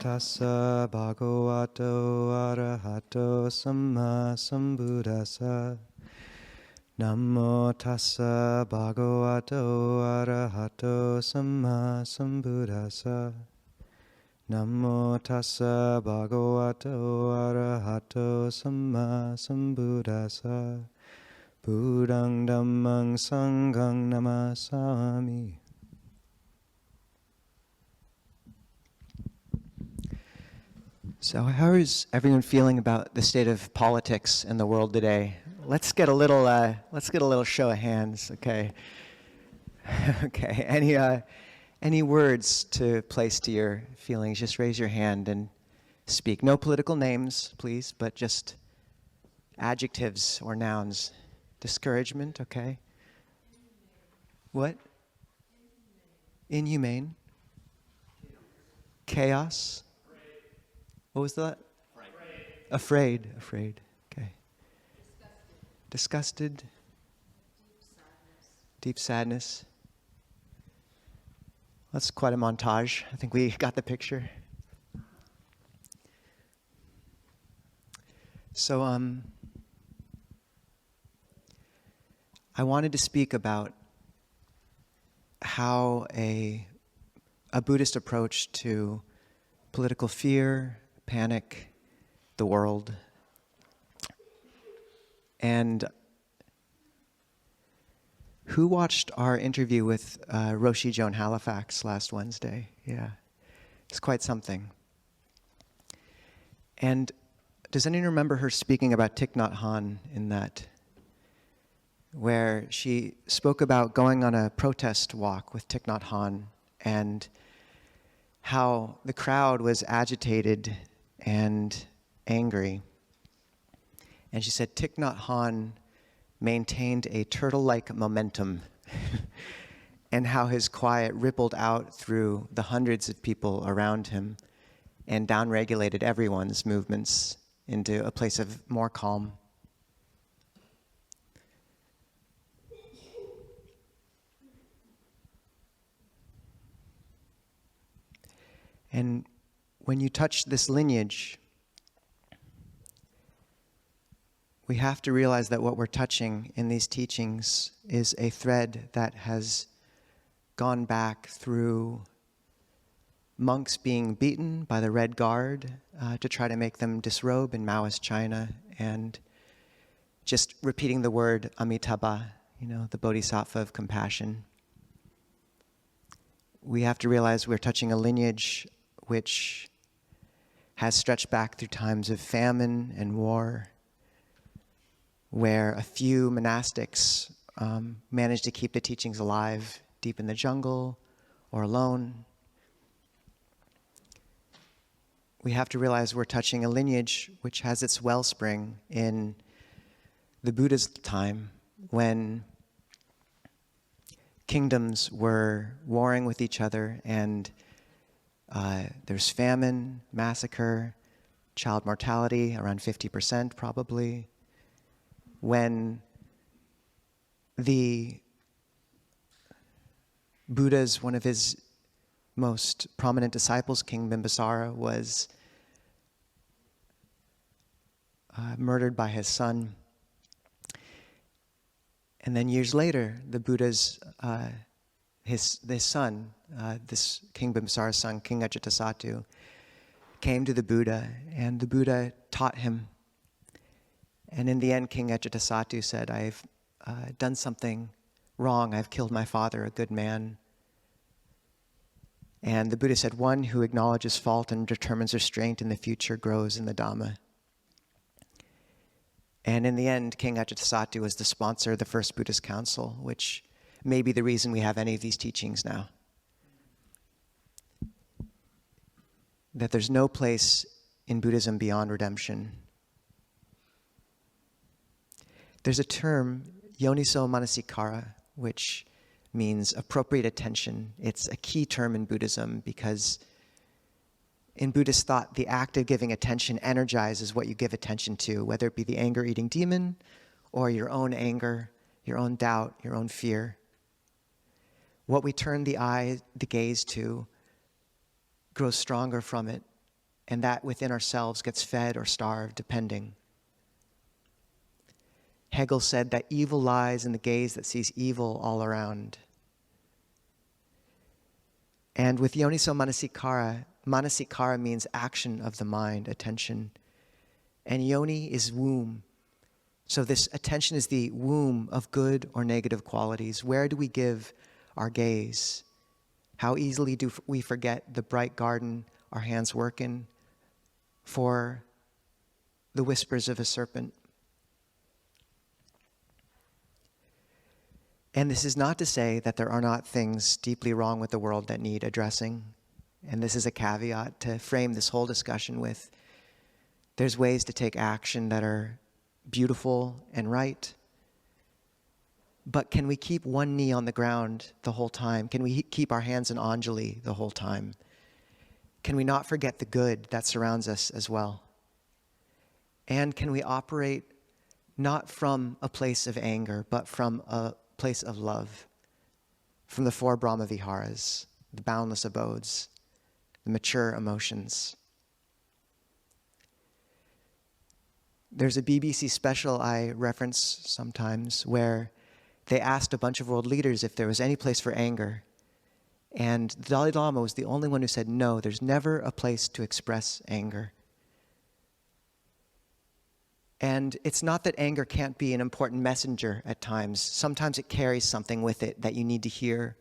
tassa bhagavato arahato samma sambuddhassa. Namo tassa bhagavato arahato samma sambuddhassa. Namo tassa bhagavato arahato samma sambuddhassa. Buddhang dhammang sanghang namasami. So how is everyone feeling about the state of politics in the world today? Let's get a little show of hands, okay? Okay, any words to place to your feelings? Just raise your hand and speak. No political names, please, but just adjectives or nouns. Discouragement, okay? What? Inhumane. Chaos. What was that? Afraid. Okay. Disgusted. Deep sadness. That's quite a montage. I think we got the picture. So, I wanted to speak about how a Buddhist approach to political fear, panic, the world, and who watched our interview with Roshi Joan Halifax last Wednesday? Yeah, it's quite something. And does anyone remember her speaking about Thich Nhat Hanh in that, where she spoke about going on a protest walk with Thich Nhat Hanh and how the crowd was agitated and angry. And she said Thich Nhat Hanh maintained a turtle-like momentum and how his quiet rippled out through the hundreds of people around him and downregulated everyone's movements into a place of more calm. And when you touch this lineage, we have to realize that what we're touching in these teachings is a thread that has gone back through monks being beaten by the Red Guard to try to make them disrobe in Maoist China, and just repeating the word Amitabha, the Bodhisattva of compassion. We have to realize we're touching a lineage which has stretched back through times of famine and war, where a few monastics managed to keep the teachings alive deep in the jungle or alone. We have to realize we're touching a lineage which has its wellspring in the Buddha's time, when kingdoms were warring with each other, and there's famine, massacre, child mortality, around 50% probably. When the Buddha's, one of his most prominent disciples, King Bimbisara, was murdered by his son. And then years later, the Buddha's, his son, this King Bimbisara's son, King Ajatasattu, came to the Buddha, and the Buddha taught him. And in the end, King Ajatasattu said, I've done something wrong. I've killed my father, a good man. And the Buddha said, one who acknowledges fault and determines restraint in the future grows in the Dhamma. And in the end, King Ajatasattu was the sponsor of the first Buddhist council, which may be the reason we have any of these teachings now. That there's no place in Buddhism beyond redemption. There's a term, yoniso manasikara, which means appropriate attention. It's a key term in Buddhism because in Buddhist thought, the act of giving attention energizes what you give attention to, whether it be the anger-eating demon or your own anger, your own doubt, your own fear. What we turn the gaze to grows stronger from it and that within ourselves gets fed or starved, depending. Hegel said that evil lies in the gaze that sees evil all around. And with Yoniso Manasikara, Manasikara means action of the mind, attention. And Yoni is womb. So this attention is the womb of good or negative qualities. Where do we give our gaze? How easily do we forget the bright garden our hands work in for the whispers of a serpent? And this is not to say that there are not things deeply wrong with the world that need addressing. And this is a caveat to frame this whole discussion with. There's ways to take action that are beautiful and right. But can we keep one knee on the ground the whole time? Can we keep our hands in Anjali the whole time? Can we not forget the good that surrounds us as well? And can we operate not from a place of anger, but from a place of love, from the four Brahma Viharas, the boundless abodes, the mature emotions? There's a BBC special I reference sometimes where they asked a bunch of world leaders if there was any place for anger. And the Dalai Lama was the only one who said, no, there's never a place to express anger. And it's not that anger can't be an important messenger at times. Sometimes it carries something with it that you need to hear.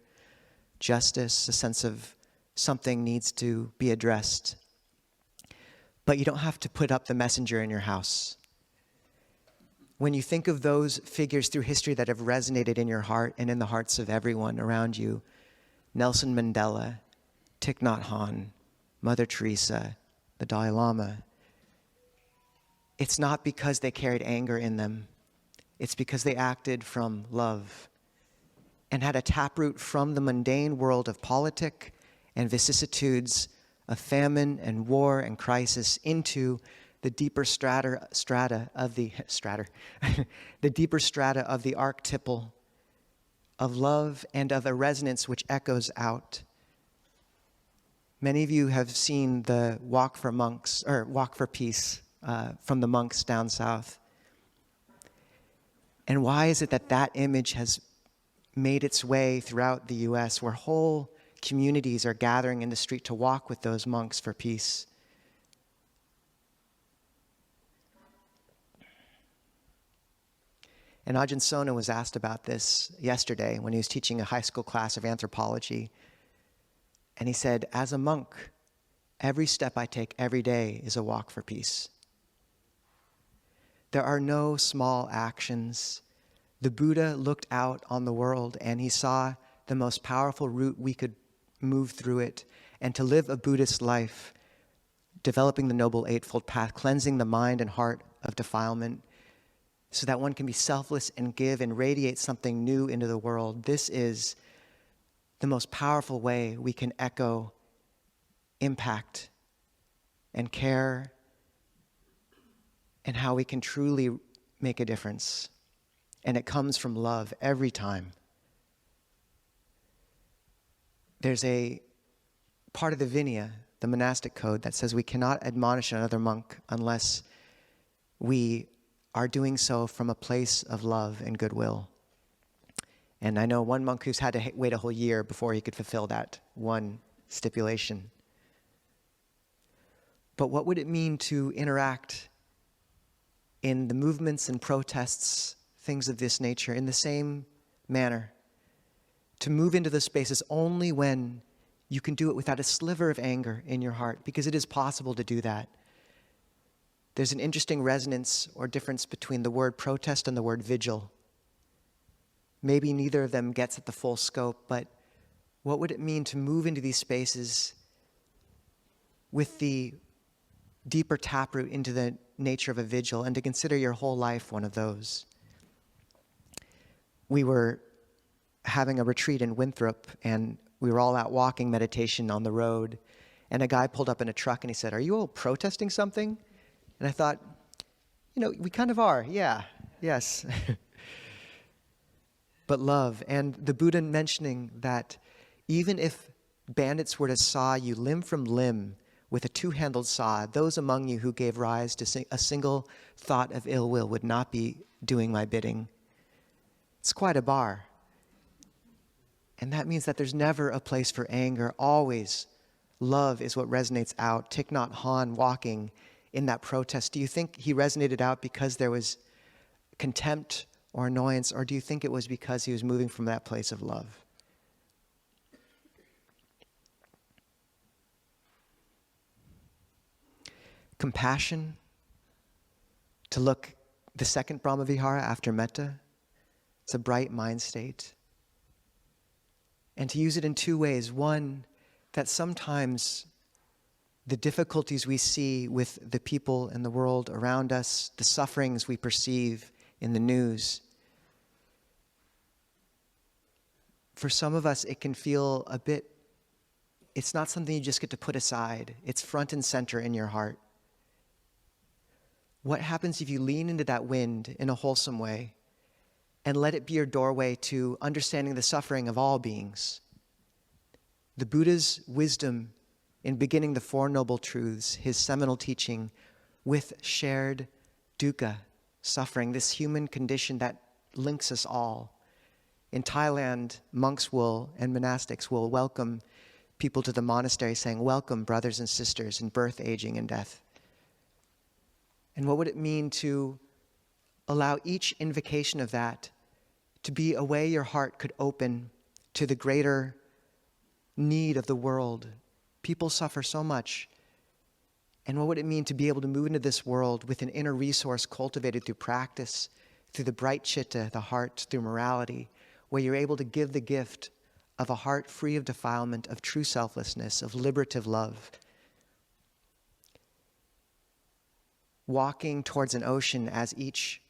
Justice, a sense of something needs to be addressed. But you don't have to put up the messenger in your house. When you think of those figures through history that have resonated in your heart and in the hearts of everyone around you, Nelson Mandela, Thich Nhat Hanh, Mother Teresa, the Dalai Lama, it's not because they carried anger in them. It's because they acted from love and had a taproot from the mundane world of politic and vicissitudes of famine and war and crisis into the deeper strata of the deeper strata of the archetypal of love and of a resonance which echoes out. Many of you have seen the Walk for Monks, or Walk for Peace, from the monks down south. And why is it that that image has made its way throughout the US, where whole communities are gathering in the street to walk with those monks for peace? And Ajahn Sona was asked about this yesterday when he was teaching a high school class of anthropology. And he said, as a monk, every step I take every day is a walk for peace. There are no small actions. The Buddha looked out on the world and he saw the most powerful route we could move through it. And to live a Buddhist life, developing the Noble Eightfold Path, cleansing the mind and heart of defilement, so that one can be selfless and give and radiate something new into the world. This is the most powerful way we can echo impact and care and how we can truly make a difference. And it comes from love every time. There's a part of the Vinaya, the monastic code, that says we cannot admonish another monk unless we are doing so from a place of love and goodwill. And I know one monk who's had to wait a whole year before he could fulfill that one stipulation. But what would it mean to interact in the movements and protests, things of this nature, in the same manner? To move into those spaces only when you can do it without a sliver of anger in your heart, because it is possible to do that. There's an interesting resonance or difference between the word protest and the word vigil. Maybe neither of them gets at the full scope, but what would it mean to move into these spaces with the deeper taproot into the nature of a vigil and to consider your whole life one of those? We were having a retreat in Winthrop and we were all out walking meditation on the road, and a guy pulled up in a truck and he said, "Are you all protesting something?" And I thought, we kind of are, yes. But love, and the Buddha mentioning that even if bandits were to saw you limb from limb with a two-handled saw. Those among you who gave rise to a single thought of ill will would not be doing my bidding. It's quite a bar. And that means that there's never a place for anger. Always love is what resonates out. Thich Nhat Hanh walking in that protest. Do you think he resonated out because there was contempt or annoyance, or do you think it was because he was moving from that place of love? Compassion, to look the second Brahmavihara after metta, it's a bright mind state. And to use it in two ways. One, that sometimes the difficulties we see with the people in the world around us, the sufferings we perceive in the news, for some of us it can feel a bit, it's not something you just get to put aside. It's front and center in your heart. What happens if you lean into that wind in a wholesome way and let it be your doorway to understanding the suffering of all beings? The Buddha's wisdom in beginning the Four Noble Truths, his seminal teaching with shared dukkha, suffering, this human condition that links us all. In Thailand, monks and monastics will welcome people to the monastery saying, "Welcome, brothers and sisters, in birth, aging, and death." And what would it mean to allow each invocation of that to be a way your heart could open to the greater need of the world? People suffer so much. And what would it mean to be able to move into this world with an inner resource cultivated through practice, through the bright chitta, the heart, through morality, where you're able to give the gift of a heart free of defilement, of true selflessness, of liberative love? Walking towards an ocean as each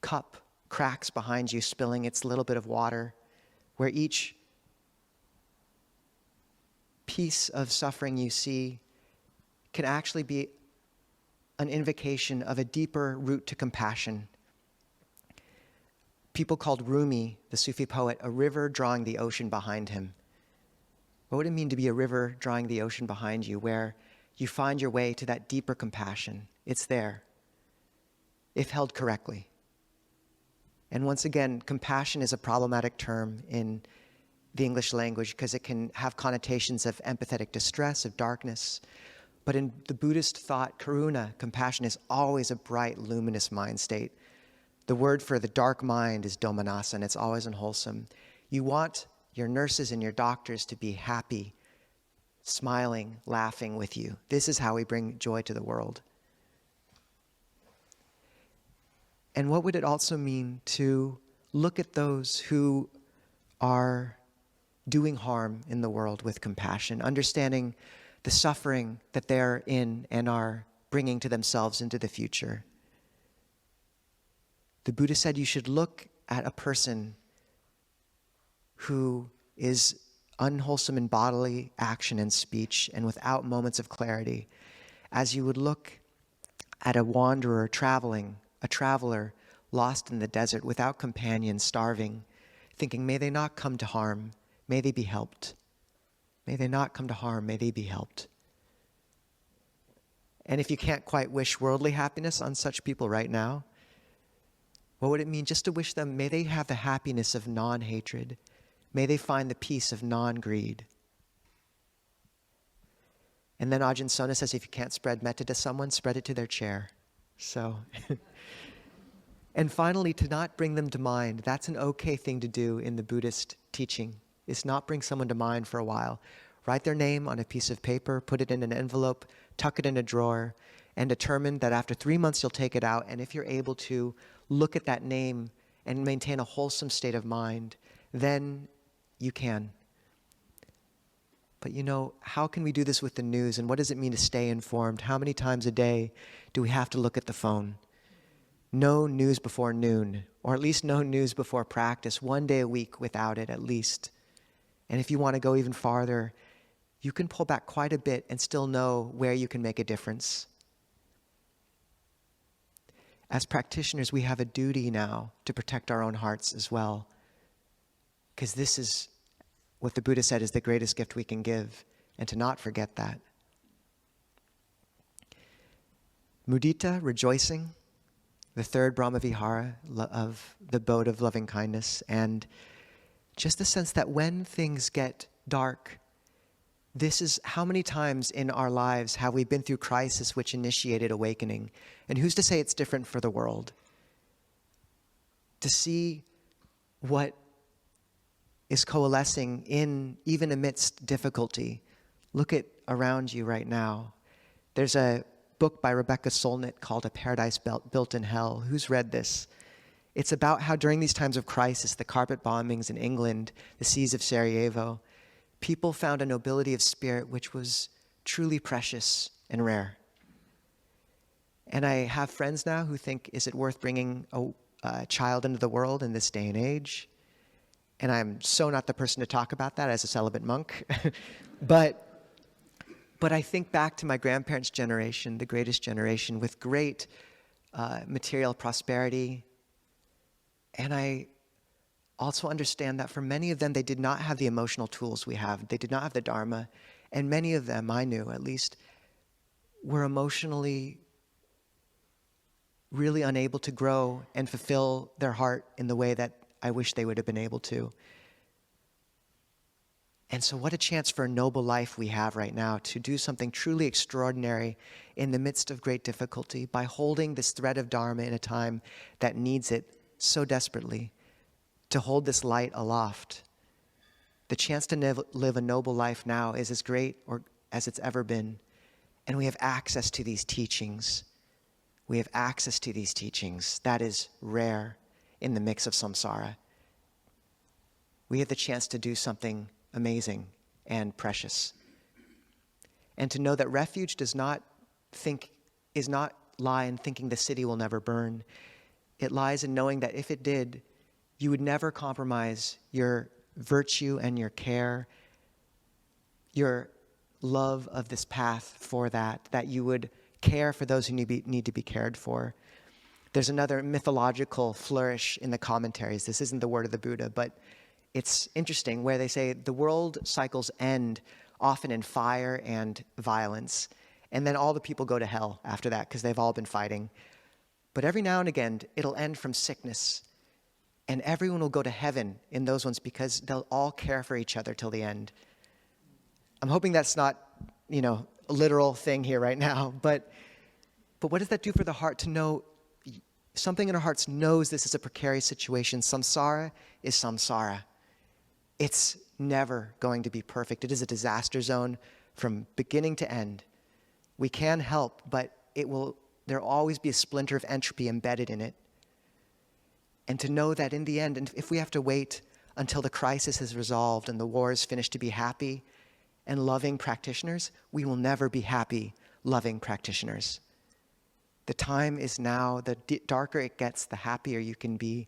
cup cracks behind you, spilling its little bit of water, where each piece of suffering you see can actually be an invocation of a deeper route to compassion. People called Rumi, the Sufi poet, a river drawing the ocean behind him. What would it mean to be a river drawing the ocean behind you, where you find your way to that deeper compassion? It's there, if held correctly. And once again, compassion is a problematic term in the English language because it can have connotations of empathetic distress, of darkness. But in the Buddhist thought, karuna, compassion, is always a bright, luminous mind state. The word for the dark mind is domanassa, and it's always unwholesome. You want your nurses and your doctors to be happy, smiling, laughing with you. This is how we bring joy to the world. And what would it also mean to look at those who are doing harm in the world with compassion, understanding the suffering that they're in and are bringing to themselves into the future? The Buddha said you should look at a person who is unwholesome in bodily action and speech and without moments of clarity, as you would look at a wanderer traveling, a traveler lost in the desert without companions, starving, thinking, may they not come to harm, may they be helped. May they not come to harm, may they be helped. And if you can't quite wish worldly happiness on such people right now, what would it mean just to wish them, may they have the happiness of non-hatred, may they find the peace of non-greed. And then Ajahn Sona says, if you can't spread metta to someone, spread it to their chair. So, and finally, to not bring them to mind. That's an okay thing to do in the Buddhist teaching, is not bring someone to mind for a while. Write their name on a piece of paper, put it in an envelope, tuck it in a drawer, and determine that after 3 months you'll take it out, and if you're able to look at that name and maintain a wholesome state of mind, then you can. But how can we do this with the news, and what does it mean to stay informed? How many times a day do we have to look at the phone? No news before noon, or at least no news before practice, 1 day a week without it at least. And if you want to go even farther, you can pull back quite a bit and still know where you can make a difference. As practitioners, we have a duty now to protect our own hearts as well, because this is what the Buddha said is the greatest gift we can give, and to not forget that. Mudita, rejoicing, the third Brahmavihara of the abode of loving kindness, and just the sense that when things get dark, this is how many times in our lives have we been through crisis which initiated awakening, and who's to say it's different for the world? To see what is coalescing in even amidst difficulty. Look at around you right now. There's a book by Rebecca Solnit called A Paradise Built in Hell. Who's read this? It's about how during these times of crisis, the carpet bombings in England, the siege of Sarajevo, people found a nobility of spirit which was truly precious and rare. And I have friends now who think, is it worth bringing a child into the world in this day and age? And I'm so not the person to talk about that as a celibate monk. But I think back to my grandparents' generation, the greatest generation, with great material prosperity. And I also understand that for many of them, they did not have the emotional tools we have. They did not have the Dharma. And many of them, I knew at least, were emotionally really unable to grow and fulfill their heart in the way that I wish they would have been able to. And so what a chance for a noble life we have right now to do something truly extraordinary in the midst of great difficulty by holding this thread of Dharma in a time that needs it so desperately, to hold this light aloft. The chance to live a noble life now is as great or as it's ever been. And we have access to these teachings. We have access to these teachings. That is rare in the mix of samsara. We have the chance to do something amazing and precious. And to know that refuge is not lie in thinking the city will never burn. It lies in knowing that if it did, you would never compromise your virtue and your care, your love of this path for that you would care for those who need to be cared for. There's another mythological flourish in the commentaries. This isn't the word of the Buddha, but it's interesting where they say the world cycles end often in fire and violence, and then all the people go to hell after that because they've all been fighting. But every now and again, it'll end from sickness, and everyone will go to heaven in those ones because they'll all care for each other till the end. I'm hoping that's not, a literal thing here right now, but what does that do for the heart to know something in our hearts knows this is a precarious situation? Samsara is samsara. It's never going to be perfect. It is a disaster zone from beginning to end. We can help, but there'll always be a splinter of entropy embedded in it. And to know that in the end, and if we have to wait until the crisis is resolved and the war is finished to be happy and loving practitioners, we will never be happy, loving practitioners. The time is now. The darker it gets, the happier you can be,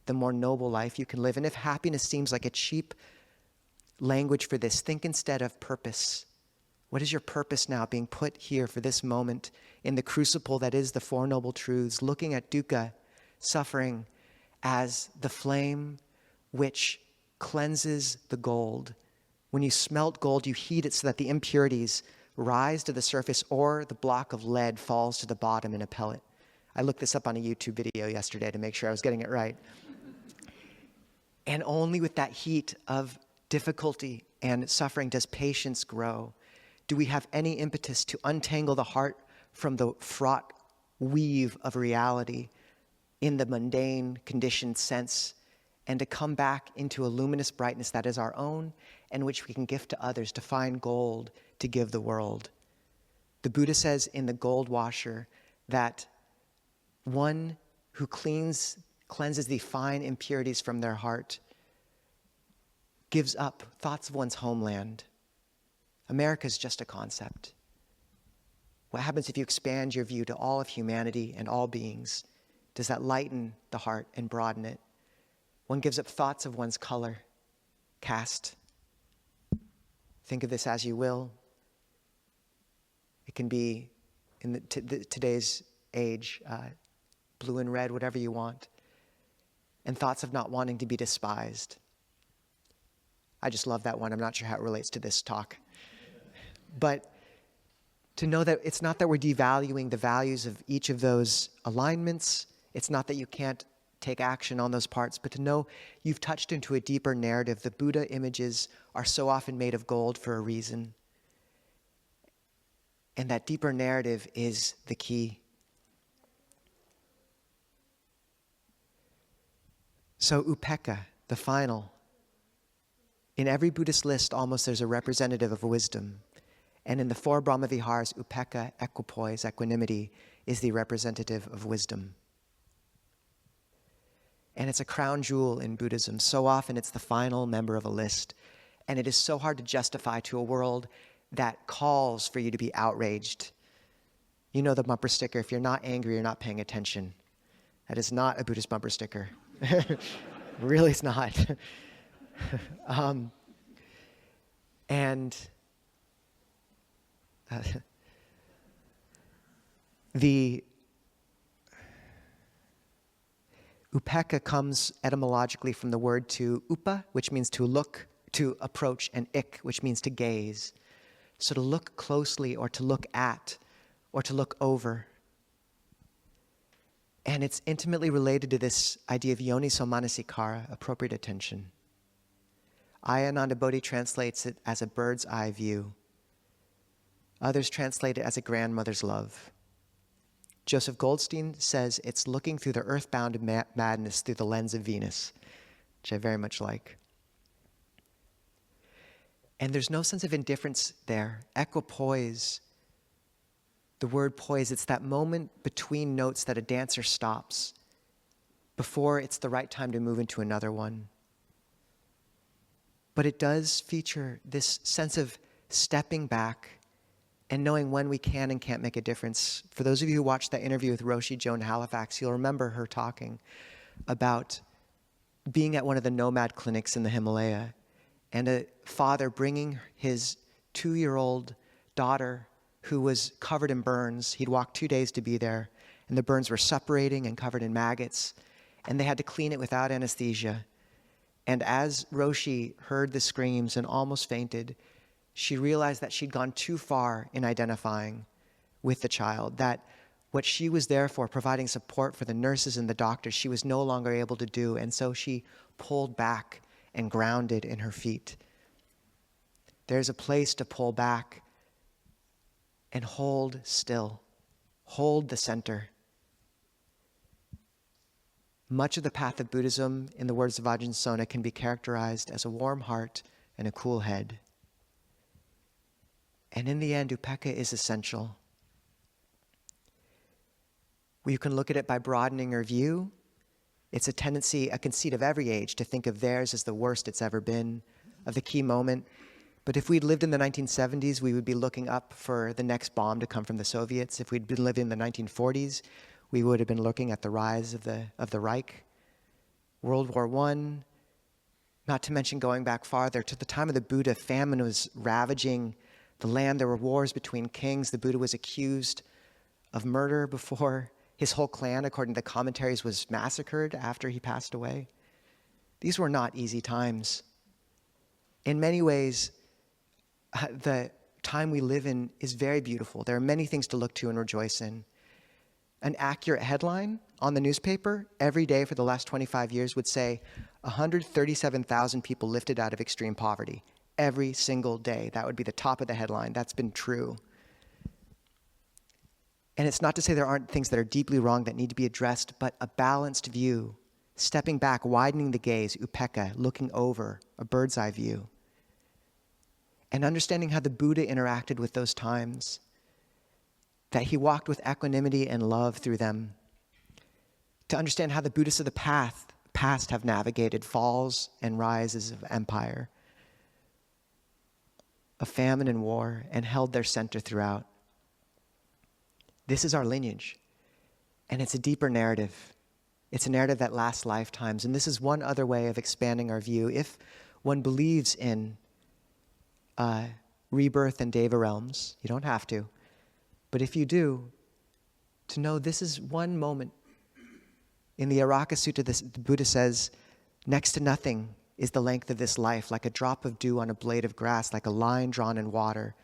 the more noble life you can live. And if happiness seems like a cheap language for this, think instead of purpose. What is your purpose now being put here for this moment in the crucible that is the Four Noble Truths, looking at dukkha, suffering, as the flame which cleanses the gold. When you smelt gold, you heat it so that the impurities rise to the surface or the block of lead falls to the bottom in a pellet. I looked this up on a YouTube video yesterday to make sure I was getting it right. And only with that heat of difficulty and suffering does patience grow. Do we have any impetus to untangle the heart from the fraught weave of reality in the mundane, conditioned sense, and to come back into a luminous brightness that is our own and which we can gift to others, to find gold to give the world? The Buddha says in the Gold Washer that one who cleanses the fine impurities from their heart gives up thoughts of one's homeland. America is just a concept. What happens if you expand your view to all of humanity and all beings? Does that lighten the heart and broaden it? One gives up thoughts of one's color, caste. Think of this as you will. It can be, in today's age, blue and red, whatever you want. And thoughts of not wanting to be despised. I just love that one. I'm not sure how it relates to this talk. But To know that it's not that we're devaluing the values of each of those alignments. It's not that you can't take action on those parts, but to know you've touched into a deeper narrative. The Buddha images are so often made of gold for a reason. And that deeper narrative is the key. So upekkha, the final. In every Buddhist list, almost there's a representative of wisdom. And in the four Brahmaviharas, upekkha, equipoise, equanimity, is the representative of wisdom. And it's a crown jewel in Buddhism. So often it's the final member of a list. And it is so hard to justify to a world that calls for you to be outraged. You know the bumper sticker, if you're not angry, you're not paying attention. That is not a Buddhist bumper sticker. Really, it's not. The upekkha comes etymologically from the word to upa, which means to look, to approach, and ik, which means to gaze. So to look closely, or to look at, or to look over. And it's intimately related to this idea of yoniso manasikara, appropriate attention. Ayananda Bodhi translates it as a bird's eye view. Others translate it as a grandmother's love. Joseph Goldstein says it's looking through the earthbound madness through the lens of Venus, which I very much like. And there's no sense of indifference there. Equipoise, the word poise, it's that moment between notes that a dancer stops before it's the right time to move into another one. But it does feature this sense of stepping back and knowing when we can and can't make a difference. For those of you who watched that interview with Roshi Joan Halifax, you'll remember her talking about being at one of the nomad clinics in the Himalaya and a father bringing his 2-year-old daughter who was covered in burns. He'd walked 2 days to be there, and the burns were suppurating and covered in maggots, and they had to clean it without anesthesia. And as Roshi heard the screams and almost fainted, she realized that she'd gone too far in identifying with the child, that what she was there for, providing support for the nurses and the doctors, she was no longer able to do, and so she pulled back and grounded in her feet. There's a place to pull back and hold still. Hold the center. Much of the path of Buddhism, in the words of Ajahn Sona, can be characterized as a warm heart and a cool head. And in the end, upekkha is essential. You can look at it by broadening your view. It's a tendency, a conceit of every age, to think of theirs as the worst it's ever been, of the key moment. But if we'd lived in the 1970s, we would be looking up for the next bomb to come from the Soviets. If we'd been living in the 1940s, we would have been looking at the rise of the Reich. World War I, not to mention going back farther, to the time of the Buddha, famine was ravaging the land. There were wars between kings. The Buddha was accused of murder before his whole clan, according to the commentaries, was massacred after he passed away. These were not easy times. In many ways, the time we live in is very beautiful. There are many things to look to and rejoice in. An accurate headline on the newspaper every day for the last 25 years would say 137,000 people lifted out of extreme poverty. Every single day. That would be the top of the headline. That's been true. And it's not to say there aren't things that are deeply wrong that need to be addressed, but a balanced view, stepping back, widening the gaze, upekkha, looking over, a bird's eye view. And understanding how the Buddha interacted with those times, that he walked with equanimity and love through them. To understand how the Buddhists of the past have navigated falls and rises of empire, of famine and war, and held their center throughout. This is our lineage, and it's a deeper narrative. It's a narrative that lasts lifetimes, and this is one other way of expanding our view. If one believes in rebirth and deva realms, you don't have to, but if you do, to know this is one moment. In the Araka Sutta, the Buddha says, next to nothing is the length of this life, like a drop of dew on a blade of grass, like a line drawn in water.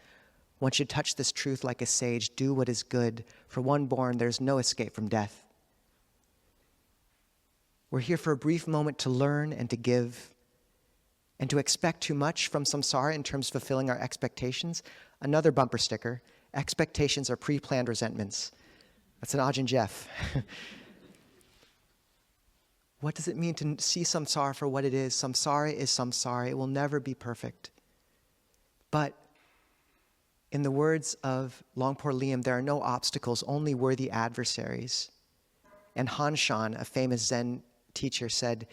One should touch this truth like a sage, do what is good. For one born, there's no escape from death. We're here for a brief moment to learn and to give, and to expect too much from samsara in terms of fulfilling our expectations. Another bumper sticker, expectations are pre-planned resentments. That's an Ajahn Jeff. What does it mean to see samsara for what it is? Samsara is samsara. It will never be perfect. But in the words of Longpo Liam, there are no obstacles, only worthy adversaries. And Han Shan, a famous Zen teacher, said,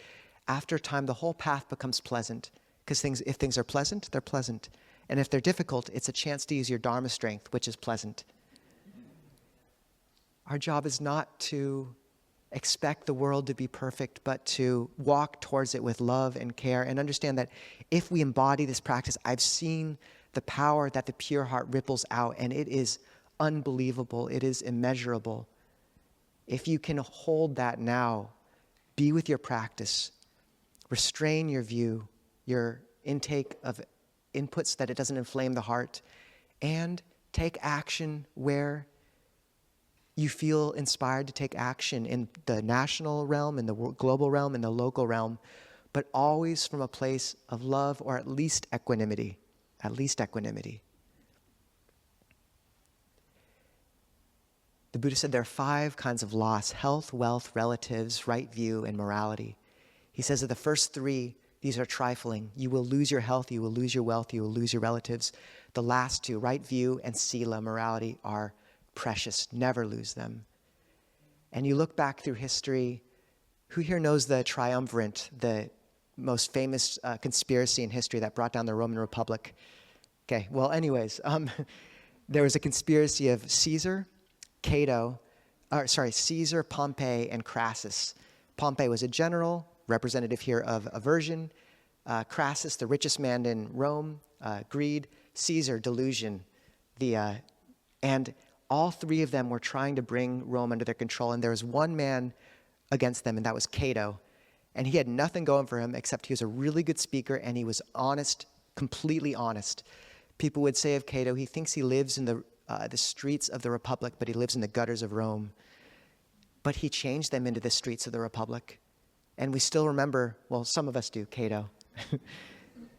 after time, the whole path becomes pleasant. Because if things are pleasant, they're pleasant. And if they're difficult, it's a chance to use your Dharma strength, which is pleasant. Our job is not to expect the world to be perfect, but to walk towards it with love and care and understand that if we embody this practice, I've seen the power that the pure heart ripples out, and it is unbelievable. It is immeasurable. If you can hold that now, be with your practice, restrain your view, your intake of inputs that it doesn't inflame the heart, and take action where you feel inspired to take action in the national realm, in the global realm, in the local realm, but always from a place of love or at least equanimity. At least equanimity. The Buddha said there are 5 kinds of loss: health, wealth, relatives, right view, and morality. He says that the first 3, these are trifling. You will lose your health, you will lose your wealth, you will lose your relatives. The last 2, right view and sila, morality, are precious. Never lose them. And you look back through history, who here knows the triumvirate, the most famous conspiracy in history that brought down the Roman Republic? Okay, well, anyways, there was a conspiracy of Caesar, Caesar, Pompey, and Crassus. Pompey was a general, representative here of aversion. Crassus, the richest man in Rome, greed. Caesar, delusion. And all 3 of them were trying to bring Rome under their control, and there was one man against them, and that was Cato. And he had nothing going for him except he was a really good speaker, and he was honest, completely honest. People would say of Cato, he thinks he lives in the streets of the Republic, but he lives in the gutters of Rome. But he changed them into the streets of the Republic. And we still remember, well, some of us do, Cato.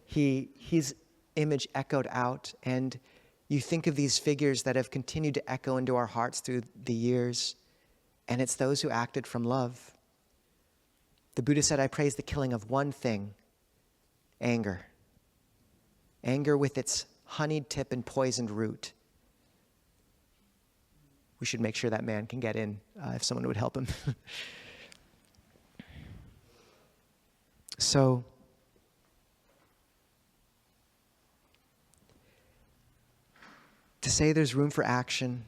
His image echoed out, and you think of these figures that have continued to echo into our hearts through the years, and it's those who acted from love. The Buddha said, I praise the killing of one thing, anger. Anger with its honeyed tip and poisoned root. We should make sure that man can get in if someone would help him. So, to say there's room for action,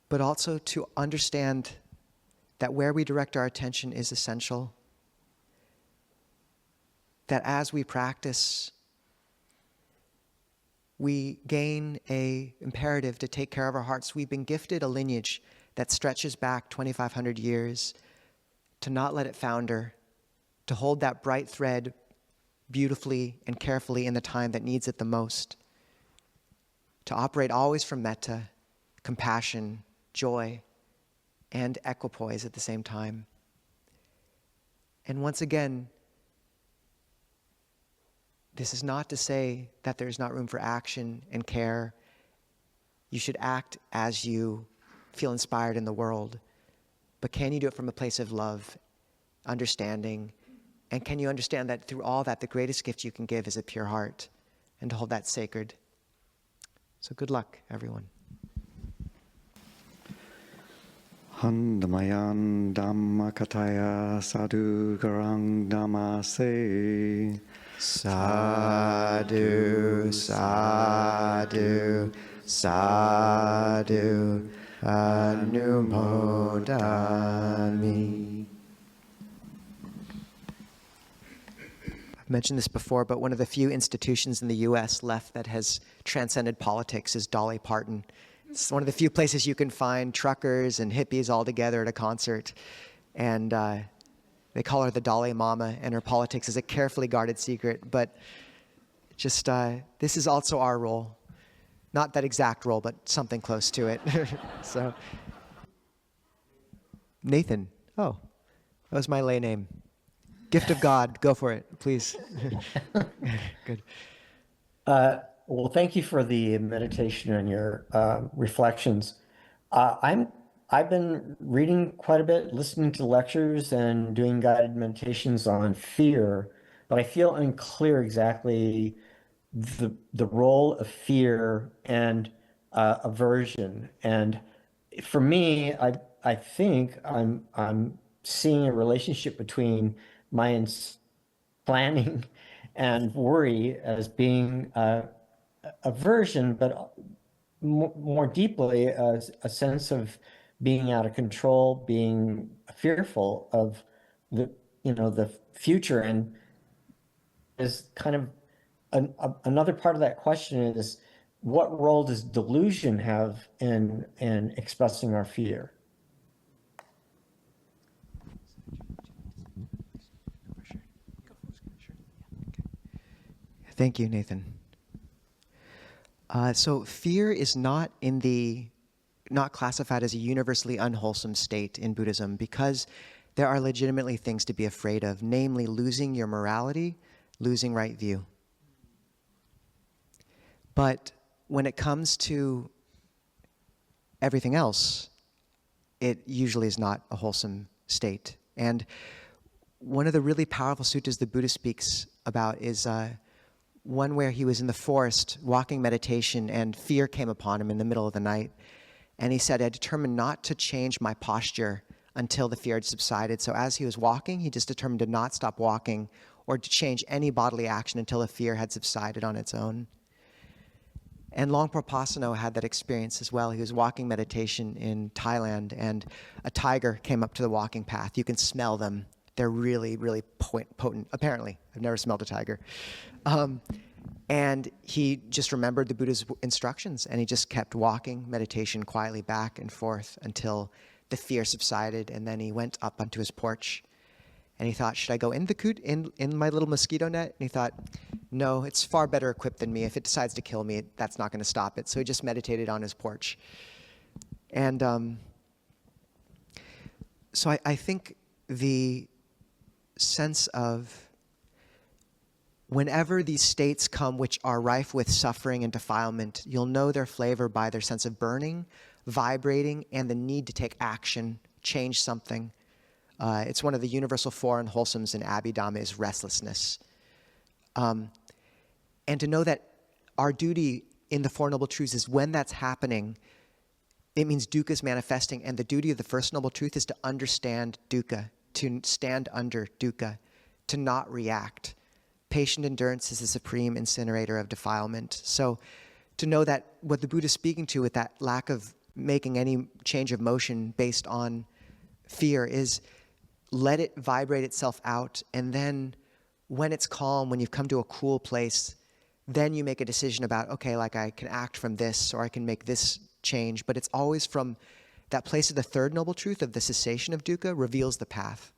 but also to understand that where we direct our attention is essential. That as we practice, we gain an imperative to take care of our hearts. We've been gifted a lineage that stretches back 2,500 years, to not let it founder, to hold that bright thread beautifully and carefully in the time that needs it the most, to operate always from metta, compassion, joy, and equipoise at the same time. And once again, this is not to say that there's not room for action and care. You should act as you feel inspired in the world. But can you do it from a place of love, understanding, and can you understand that through all that, the greatest gift you can give is a pure heart, and to hold that sacred. So good luck, everyone. Handamayan Dhamma Kataya Sadhu Garang Dhamma Se Sadhu, sadhu, sadhu, anumodami. I've mentioned this before, but one of the few institutions in the US left that has transcended politics is Dolly Parton. It's one of the few places you can find truckers and hippies all together at a concert. And they call her the Dalai Mama, and her politics is a carefully guarded secret. But Just, this is also our role. Not that exact role, but something close to it. So, Nathan. Oh, that was my lay name. Gift of God. Go for it, please. Good. Well, thank you for the meditation and your reflections. I've been reading quite a bit, listening to lectures and doing guided meditations on fear, but I feel unclear exactly the role of fear and aversion. And for me, I think I'm seeing a relationship between my planning and worry as being aversion, but more deeply a sense of being out of control, being fearful of the the future. And is kind of another part of that question is, what role does delusion have in expressing our fear? Thank you, Nathan. So fear is not classified as a universally unwholesome state in Buddhism because there are legitimately things to be afraid of, namely losing your morality, losing right view. But when it comes to everything else, it usually is not a wholesome state. And one of the really powerful suttas the Buddha speaks about is one where he was in the forest walking meditation and fear came upon him in the middle of the night. And he said, I determined not to change my posture until the fear had subsided. So as he was walking, he just determined to not stop walking or to change any bodily action until the fear had subsided on its own. And Longpo Pasano had that experience as well. He was walking meditation in Thailand, and a tiger came up to the walking path. You can smell them. They're really, really potent, apparently. I've never smelled a tiger. And he just remembered the Buddha's instructions, and he just kept walking meditation quietly back and forth until the fear subsided, and then he went up onto his porch. And he thought, should I go in my little mosquito net? And he thought, no, it's far better equipped than me. If it decides to kill me, that's not going to stop it. So he just meditated on his porch. And so I think the sense of whenever these states come which are rife with suffering and defilement, you'll know their flavor by their sense of burning, vibrating, and the need to take action, change something. It's one of the universal four unwholesomes in Abhidhamma is restlessness. And to know that our duty in the Four Noble Truths is when that's happening, it means dukkha is manifesting, and the duty of the First Noble Truth is to understand dukkha, to stand under dukkha, to not react. Patient endurance is the supreme incinerator of defilement. So to know that what the Buddha is speaking to with that lack of making any change of motion based on fear is let it vibrate itself out, and then when it's calm, when you've come to a cool place, then you make a decision about, okay, like I can act from this, or I can make this change, but it's always from that place of the Third Noble Truth of the cessation of dukkha reveals the path.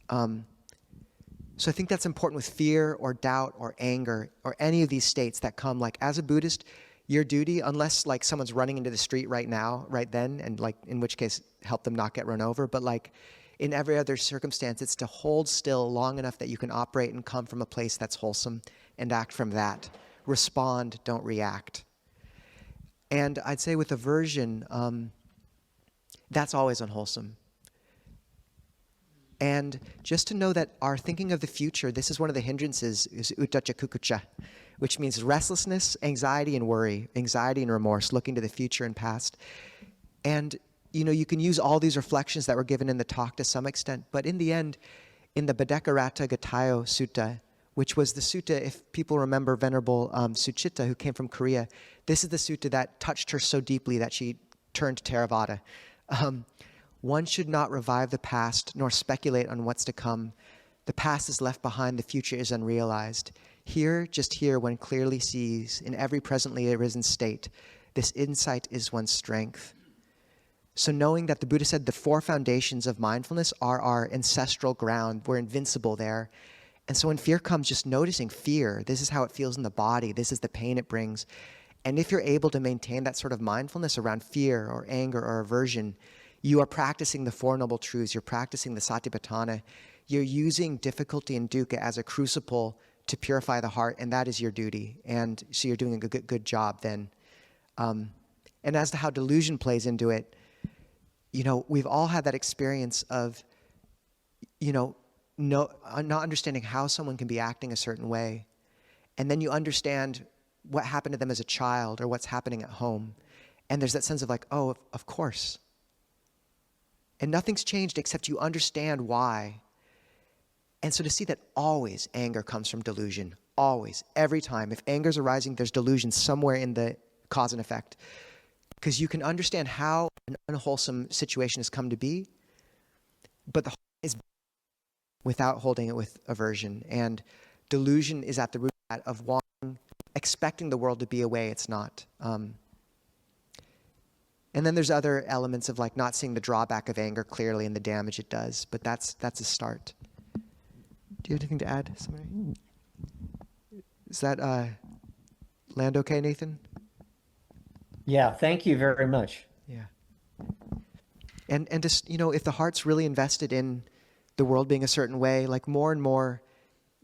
So I think that's important with fear or doubt or anger or any of these states that come. Like as a Buddhist, your duty, unless like someone's running into the street right now, right then, and like in which case help them not get run over, but like in every other circumstance, it's to hold still long enough that you can operate and come from a place that's wholesome and act from that. Respond, don't react. And I'd say with aversion, that's always unwholesome. And just to know that our thinking of the future, this is one of the hindrances, is uddhacca kukucca, which means restlessness, anxiety, and worry, anxiety and remorse, looking to the future and past. And you can use all these reflections that were given in the talk to some extent, but in the end, in the Bhadekaratta Gatayo Sutta, which was the sutta, if people remember Venerable Suchitta, who came from Korea, this is the sutta that touched her so deeply that she turned to theravada. One should not revive the past, nor speculate on what's to come. The past is left behind, the future is unrealized. Here, just here, one clearly sees, in every presently arisen state, this insight is one's strength. So knowing that the Buddha said the four foundations of mindfulness are our ancestral ground, we're invincible there, And so when fear comes, just noticing fear, this is how it feels in the body, this is the pain it brings. And if you're able to maintain that sort of mindfulness around fear or anger or aversion, you are practicing the Four Noble Truths, you're practicing the Satipatthana, you're using difficulty and dukkha as a crucible to purify the heart, and that is your duty. And so you're doing a good job then. And as to how delusion plays into it, we've all had that experience of, not understanding how someone can be acting a certain way. And then you understand what happened to them as a child or what's happening at home. And there's that sense of like, oh, of course. And nothing's changed except you understand why. And so to see that always anger comes from delusion, always, every time. If anger's arising, there's delusion somewhere in the cause and effect. Because you can understand how an unwholesome situation has come to be, but the heart is without holding it with aversion. And delusion is at the root of that, of wanting, expecting the world to be a way it's not. And then there's other elements of like not seeing the drawback of anger clearly and the damage it does, but that's a start. Do you have anything to add? Somebody? Is that land okay, Nathan? Yeah, thank you very much. Yeah. And just, if the heart's really invested in the world being a certain way, like more and more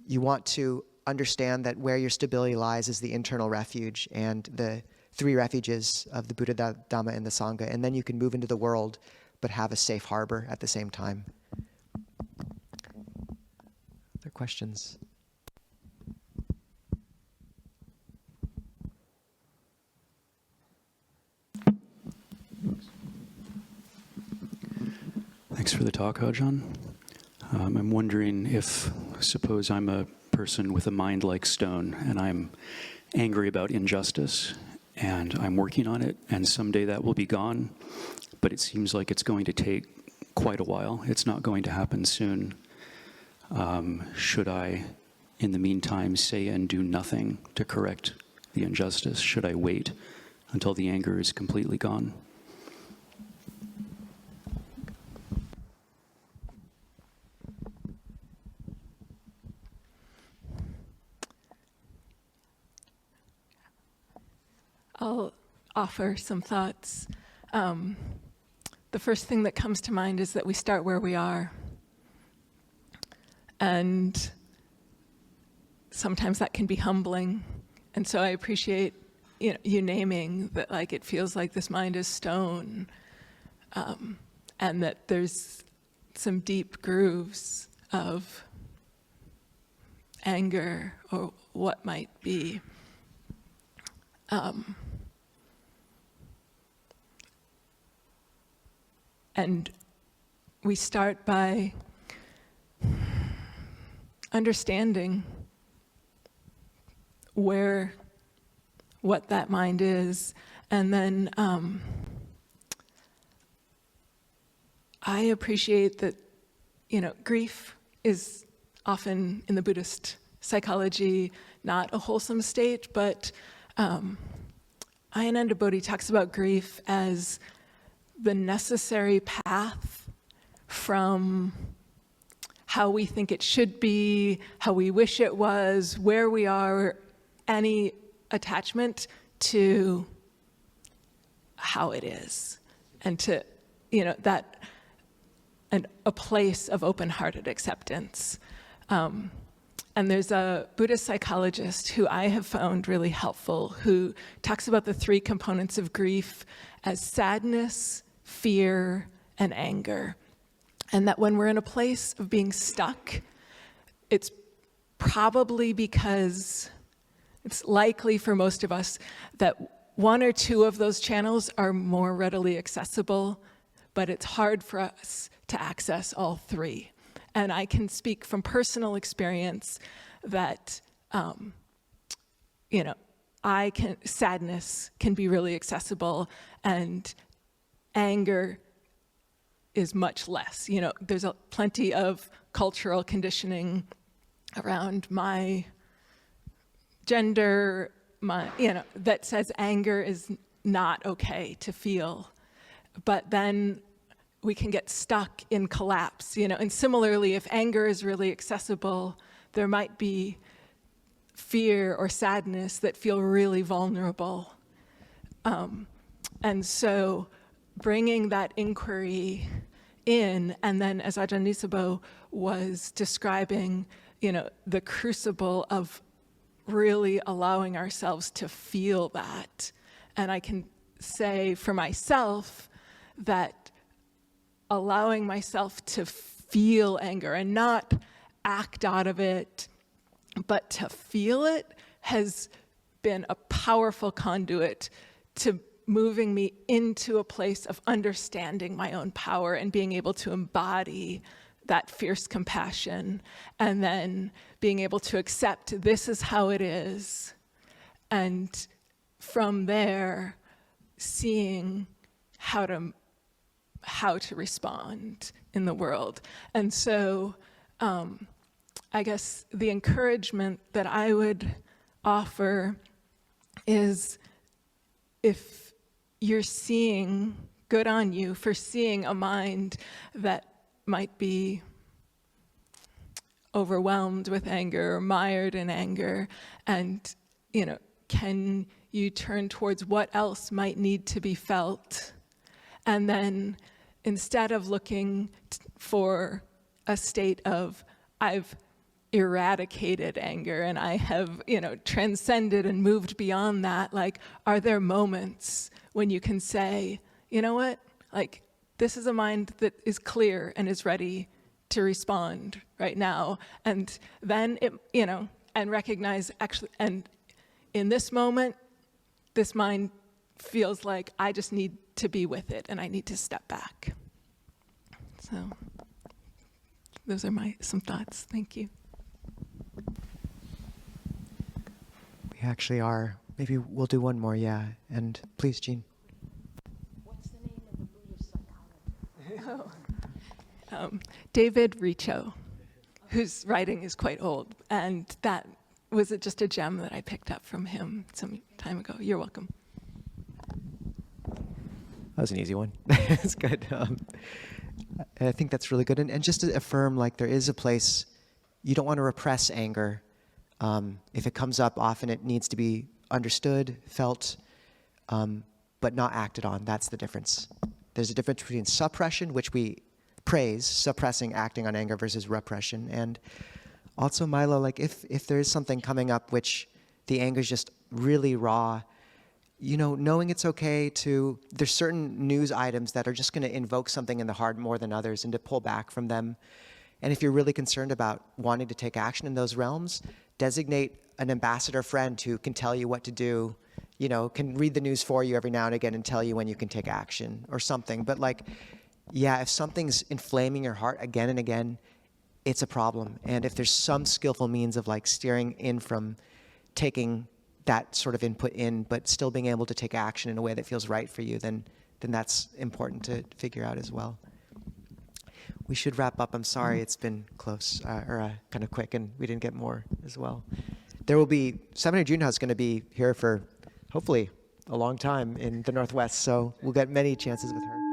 you want to understand that where your stability lies is the internal refuge and the three refuges of the Buddha, Dhamma, and the Sangha. And then you can move into the world, but have a safe harbor at the same time. Other questions? Thanks for the talk, Ajahn. I'm wondering if, suppose I'm a person with a mind like stone and I'm angry about injustice and I'm working on it and someday that will be gone, but it seems like it's going to take quite a while. It's not going to happen soon. Should I, in the meantime, say and do nothing to correct the injustice? Should I wait until the anger is completely gone? I'll offer some thoughts. The first thing that comes to mind is that we start where we are. And sometimes that can be humbling. And so I appreciate you naming that, like, it feels like this mind is stone, and that there's some deep grooves of anger or what might be. And we start by understanding what that mind is, and then I appreciate that, grief is often in the Buddhist psychology not a wholesome state, but Ayananda Bodhi talks about grief as the necessary path from how we think it should be, how we wish it was, where we are, any attachment to how it is, and to, that, and a place of open-hearted acceptance. And there's a Buddhist psychologist who I have found really helpful, who talks about the three components of grief as sadness, fear, and anger. And that when we're in a place of being stuck, it's probably because it's likely for most of us that one or two of those channels are more readily accessible, but it's hard for us to access all three. And I can speak from personal experience that, sadness can be really accessible, and anger is much less. There's plenty of cultural conditioning around my gender, that says anger is not okay to feel. But then we can get stuck in collapse, and similarly, if anger is really accessible, there might be fear or sadness that feel really vulnerable. And so bringing that inquiry in, and then as Ajahn Nisabho was describing, the crucible of really allowing ourselves to feel that. And I can say for myself that allowing myself to feel anger and not act out of it, but to feel it has been a powerful conduit to moving me into a place of understanding my own power and being able to embody that fierce compassion, and then being able to accept this is how it is. And from there, seeing how to respond in the world. And so I guess the encouragement that I would offer is, if you're seeing, good on you for seeing a mind that might be overwhelmed with anger or mired in anger, and can you turn towards what else might need to be felt? And then instead of looking for a state of I've eradicated anger and I have transcended and moved beyond that, like, are there moments when you can say, you know what, like, this is a mind that is clear and is ready to respond right now. And then and recognize, actually, and in this moment, this mind feels like I just need to be with it and I need to step back. So those are some thoughts. Thank you. We actually are. Maybe we'll do one more, yeah. And please, Jean. What's the name of the Buddhist psychologist? David Richo, whose writing is quite old, and that was just a gem that I picked up from him some time ago. You're welcome. That was an easy one. It's good. I think that's really good. And just to affirm, like, there is a place, you don't want to repress anger. If it comes up, often it needs to be understood, felt, but not acted on. That's the difference. There's a difference between suppression, which we praise, suppressing, acting on anger, versus repression. And also, Milo, like, if there is something coming up which the anger is just really raw, knowing it's okay to, there's certain news items that are just going to invoke something in the heart more than others, and to pull back from them. And if you're really concerned about wanting to take action in those realms, designate an ambassador friend who can tell you what to do, can read the news for you every now and again and tell you when you can take action or something. But if something's inflaming your heart again and again, it's a problem. And if there's some skillful means of steering in from taking that sort of input in, but still being able to take action in a way that feels right for you, then that's important to figure out as well. We should wrap up. I'm sorry it's been close, or kind of quick, and we didn't get more as well. There will be, Seminary Junha is going to be here for hopefully a long time in the Northwest, so we'll get many chances with her.